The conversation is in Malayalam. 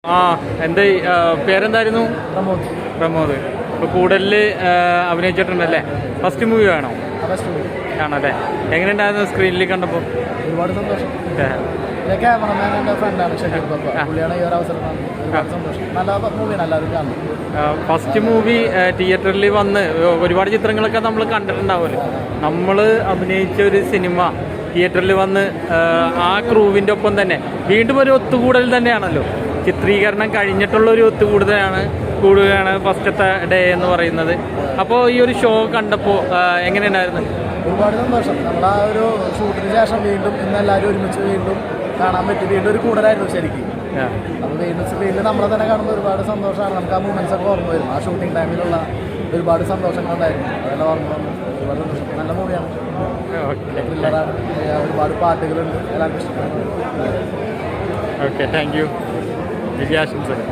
ആ എന്താ പേരെന്തായിരുന്നു? പ്രമോദ്. ഇപ്പോൾ കൂടുതൽ അഭിനയിച്ചിട്ടുണ്ടല്ലേ? ഫസ്റ്റ് മൂവി ആണോ? ആണല്ലേ? എങ്ങനെയുണ്ടായിരുന്നു സ്ക്രീനിൽ കണ്ടപ്പോൾ? ഒരുപാട് സന്തോഷം. ക്യാമറമാൻ എൻ്റെ ഫ്രണ്ടാണ് ഷെജീർ ബാബ. പുള്ളിയാണ് ഈ ഒരു അവസരം ഒരുപാട് സന്തോഷം. നല്ല മൂവിയാണ്, എല്ലാവരും കാണും. ഫസ്റ്റ് മൂവി തിയേറ്ററിൽ വന്ന് ഒരുപാട് ചിത്രങ്ങളൊക്കെ നമ്മൾ കണ്ടിട്ടുണ്ടാവുമല്ലോ. നമ്മൾ അഭിനയിച്ച ഒരു സിനിമ തിയേറ്ററിൽ വന്ന് ആ ക്രൂവിൻ്റെ ഒപ്പം തന്നെ വീണ്ടും ഒരു ഒത്തുകൂടൽ തന്നെയാണല്ലോ. ചിത്രീകരണം കഴിഞ്ഞിട്ടുള്ള ഒരു ഒത്തുകൂടുകയാണ് ഫസ്റ്റത്തെ ഡേ എന്ന് പറയുന്നത്. അപ്പോൾ ഈ ഒരു ഷോ കണ്ടപ്പോൾ എങ്ങനെയുണ്ടായിരുന്നു? ഒരുപാട് സന്തോഷം. നമ്മൾ ആ ഒരു ഷൂട്ടിന് ശേഷം വീണ്ടും ഇന്ന് എല്ലാവരും ഒരുമിച്ച് വീണ്ടും കാണാൻ പറ്റി. വീണ്ടും ഒരു കൂടുതലായിരുന്നു ശരിക്കും. അപ്പോൾ വീണ്ടും സ്ക്രീനിൽ നമ്മളെ തന്നെ കാണുമ്പോൾ ഒരുപാട് സന്തോഷമാണ്. നമുക്ക് ആ മൂമെൻറ്റ്സ് ഒക്കെ ഓർമ്മ വരും. ആ ഷൂട്ടിംഗ് ടൈമിലുള്ള ഒരുപാട് സന്തോഷങ്ങളുണ്ടായിരുന്നു. അതെല്ലാം ഓർമ്മ വന്നു. ഒരുപാട് സന്തോഷം. നല്ല മൂവിയാണ്, ത്രില്ലറാണ്, ഒരുപാട് പാട്ടുകളുണ്ട്, എല്ലാവർക്കും ഇഷ്ടപ്പെടുന്നു. Okay, thank you. വിജയാശംസകൾ.